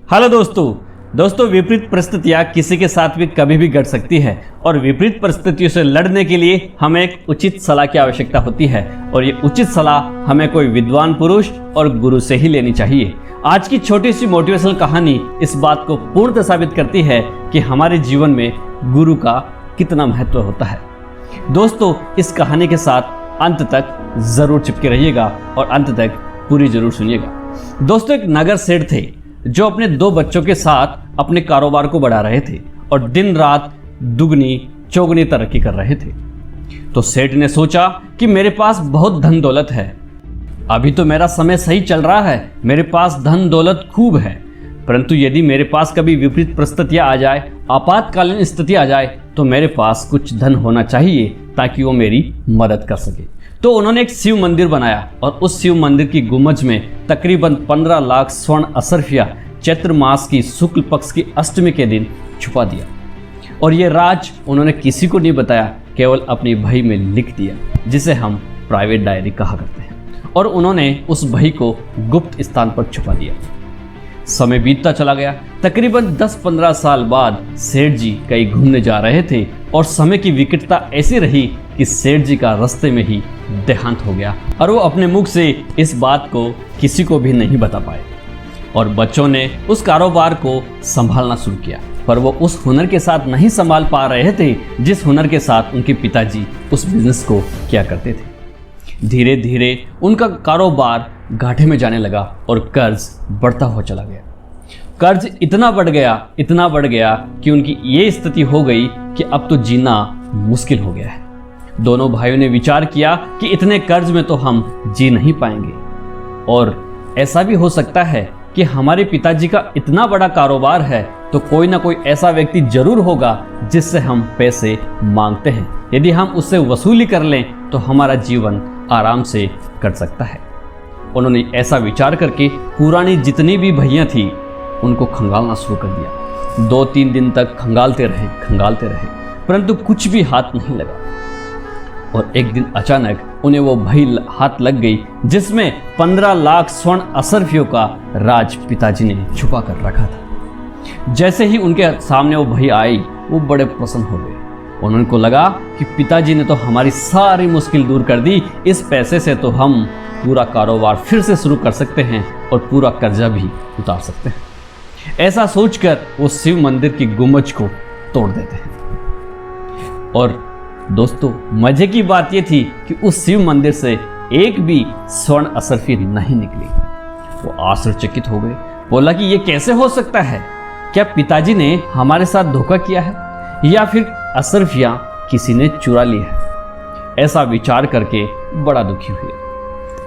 Hello दोस्तों विपरीत परिस्थितियां किसी के साथ भी कभी भी घट सकती है और विपरीत परिस्थितियों से लड़ने के लिए हमें एक उचित सलाह की आवश्यकता होती है और ये उचित सलाह हमें कोई विद्वान पुरुष और गुरु से ही लेनी चाहिए। आज की छोटी सी मोटिवेशनल कहानी इस बात को पूर्णतः साबित करती है कि हमारे जीवन में गुरु का कितना महत्व होता है। दोस्तों, इस कहानी के साथ अंत तक जरूर चिपके रहिएगा और अंत तक पूरी जरूर सुनिएगा। दोस्तों, एक नगर सेठ थे जो अपने 2 बच्चों के साथ अपने कारोबार को बढ़ा रहे थे और दिन रात दुगनी चौगनी तरक्की कर रहे थे। तो सेठ ने सोचा कि मेरे पास बहुत धन दौलत है, अभी तो मेरा समय सही चल रहा है, मेरे पास धन दौलत खूब है, परंतु यदि मेरे पास कभी विपरीत परिस्थितियां आ जाए, आपातकालीन स्थिति आ जाए, तो मेरे पास कुछ धन होना चाहिए ताकि वो मेरी मदद कर सके। तो उन्होंने एक शिव मंदिर बनाया और उस शिव मंदिर की गुम्बज में तकरीबन 15 लाख स्वर्ण असरफिया चैत्र मास की शुक्ल पक्ष की अष्टमी के दिन छुपा दिया और ये राज उन्होंने किसी को नहीं बताया, केवल अपनी बही में लिख दिया, जिसे हम प्राइवेट डायरी कहा करते हैं, और उन्होंने उस बही को गुप्त स्थान पर छुपा दिया। समय बीतता चला गया। तकरीबन 10-15 साल बाद सेठ जी कहीं घूमने जा रहे थे और समय की विकटता ऐसी रही कि सेठ जी का रास्ते में ही देहांत हो गया और वो अपने मुख से इस बात को किसी को भी नहीं बता पाए और बच्चों ने उस कारोबार को संभालना शुरू किया, पर वो उस हुनर के साथ नहीं संभाल पा रहे थे जिस हुनर के साथ उनके पिताजी उस बिजनेस को किया करते थे। धीरे धीरे उनका कारोबार घाटे में जाने लगा और कर्ज बढ़ता हुआ चला गया। कर्ज इतना बढ़ गया कि उनकी ये स्थिति हो गई कि अब तो जीना मुश्किल हो गया है। दोनों भाइयों ने विचार किया कि इतने कर्ज में तो हम जी नहीं पाएंगे और ऐसा भी हो सकता है कि हमारे पिताजी का इतना बड़ा कारोबार है तो कोई ना कोई ऐसा व्यक्ति जरूर होगा जिससे हम पैसे मांगते हैं। यदि हम उससे वसूली कर लें तो हमारा जीवन आराम से कट सकता है। उन्होंने ऐसा विचार करके पुरानी जितनी भी भैया थी उनको खंगालना शुरू कर दिया। 2-3 दिन तक खंगालते रहे परंतु कुछ भी हाथ नहीं लगा और एक दिन अचानक उन्हें वो भई हाथ लग गई जिसमें 15 लाख स्वर्ण असरफियों का राज पिताजी ने छुपा कर रखा था। जैसे ही उनके सामने वो भई आई, वो बड़े प्रसन्न हो गए। उनको लगा कि पिताजी ने तो हमारी सारी मुश्किल दूर कर दी, इस पैसे से तो हम पूरा कारोबार फिर से शुरू कर सकते हैं और पूरा कर्जा भी उतार सकते हैं। ऐसा सोचकर वो शिव मंदिर की गुम्बज को तोड़ देते हैं। और दोस्तों, मजे की बात ये थी कि उस शिव मंदिर से एक भी स्वर्ण असरफी नहीं निकली। वो आश्चर्यचकित हो गए, बोला कि ये कैसे हो सकता है? क्या पिताजी ने हमारे साथ धोखा किया है या फिर असरफियां किसी ने चुरा ली है? ऐसा विचार करके बड़ा दुखी हुए,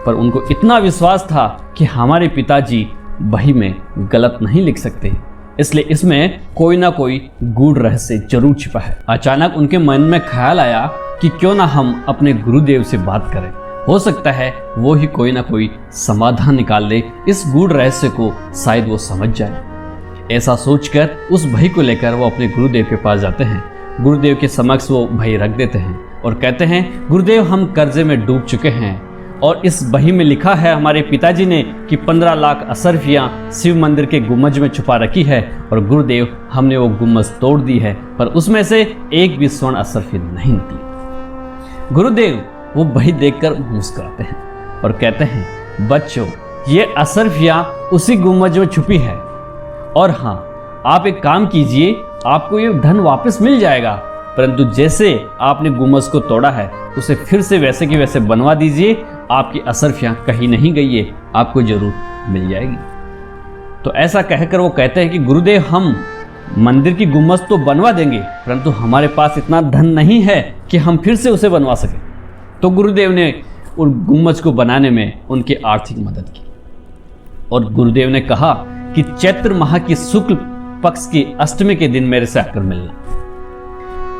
पर उनको इतना विश्वास था कि हमारे पिताजी बही में गलत नहीं लिख सकते, इसलिए इसमें कोई ना कोई गूढ़ रहस्य जरूर छिपा है। अचानक उनके मन में ख्याल आया कि क्यों ना हम अपने गुरुदेव से बात करें, हो सकता है वो ही कोई ना कोई समाधान निकाल ले, इस गूढ़ रहस्य को शायद वो समझ जाए। ऐसा सोचकर उस भई को लेकर वो अपने गुरुदेव के पास जाते हैं। गुरुदेव के समक्ष वो भई रख देते हैं और कहते हैं, गुरुदेव, हम कर्जे में डूब चुके हैं और इस बही में लिखा है हमारे पिताजी ने कि 15 लाख असरफियां शिव मंदिर के गुम्बज में छुपा रखी है और गुरुदेव, हमने वो गुम्बज तोड़ दी है पर उसमें से एक भी स्वर्ण असरफी नहीं निकली। गुरुदेव वो बही देखकर मुस्कुराते हैं और कहते हैं, बच्चों, ये असरफियां उसी गुम्बज में छुपी है और हाँ, आप एक काम कीजिए, आपको ये धन वापस मिल जाएगा, परंतु जैसे आपने गुम्बज को तोड़ा है उसे फिर से वैसे की वैसे बनवा दीजिए, आपकी असरफियां कहीं नहीं गई है, आपको जरूर मिल जाएगी। तो ऐसा कहकर वो कहते हैं कि गुरुदेव, हम मंदिर की गुम्बज तो बनवा देंगे परंतु हमारे पास इतना धन नहीं है कि हम फिर से उसे बनवा सकें। तो गुरुदेव ने उन गुम्बज को बनाने में उनकी आर्थिक मदद की और गुरुदेव ने कहा कि चैत्र माह की शुक्ल पक्ष की अष्टमी के दिन मेरे से आकर मिलना।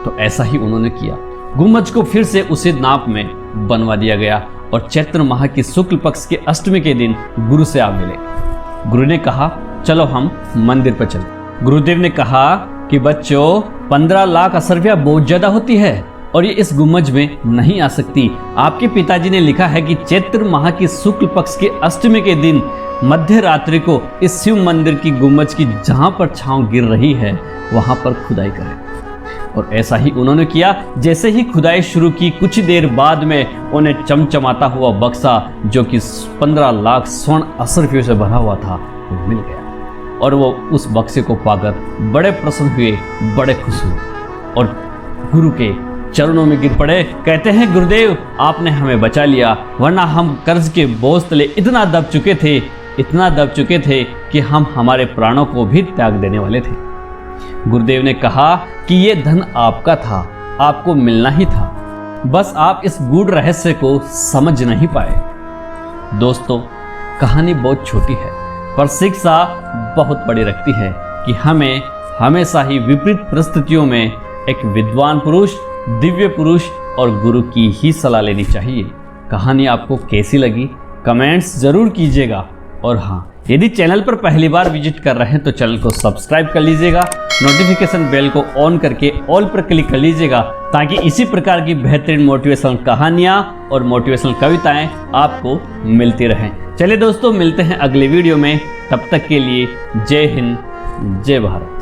तो ऐसा ही उन्होंने किया। गुम्बज को फिर से उसी नाप में बनवा दिया गया और चैत्र माह की शुक्ल पक्ष के अष्टमी के दिन गुरु से आप मिले। गुरु ने कहा, चलो हम मंदिर पर चलें। गुरुदेव ने कहा कि बच्चों, 15 लाख असरफियां बहुत ज्यादा होती है, और ये इस गुम्बज में नहीं आ सकती। आपके पिताजी ने लिखा है कि चैत्र माह की शुक्ल पक्ष के अष्टमी के दिन मध्य रात्रि को इस शिव मंदिर की गुम्बज की जहां पर छांव गिर रही है वहां पर खुदाई करें। और ऐसा ही उन्होंने किया। जैसे ही खुदाई शुरू की, कुछ देर बाद में उन्हें चमचमाता हुआ बक्सा जो कि 15 लाख स्वर्ण असरफियों से भरा हुआ था वो मिल गया। और वो उस बक्से को पाकर बड़े प्रसन्न हुए, बड़े खुश हुए और गुरु के चरणों में गिर पड़े। कहते हैं, गुरुदेव आपने हमें बचा लिया, वरना हम कर्ज के बोझ तले इतना दब चुके थे कि हम हमारे प्राणों को भी त्याग देने वाले थे। गुरुदेव ने कहा कि ये धन आपका था, आपको मिलना ही था, बस आप इस गूढ़ रहस्य को समझ नहीं पाए। दोस्तों, कहानी बहुत छोटी है पर शिक्षा बहुत बड़ी रखती है कि हमें हमेशा ही विपरीत परिस्थितियों में एक विद्वान पुरुष, दिव्य पुरुष और गुरु की ही सलाह लेनी चाहिए। कहानी आपको कैसी लगी कमेंट्स जरूर कीजिएगा। और हाँ, यदि चैनल पर पहली बार विजिट कर रहे हैं तो चैनल को सब्सक्राइब कर लीजिएगा, नोटिफिकेशन बेल को ऑन करके ऑल पर क्लिक कर लीजिएगा ताकि इसी प्रकार की बेहतरीन मोटिवेशनल कहानियाँ और मोटिवेशनल कविताएं आपको मिलती रहें। चलिए दोस्तों, मिलते हैं अगले वीडियो में। तब तक के लिए जय हिंद, जय भारत।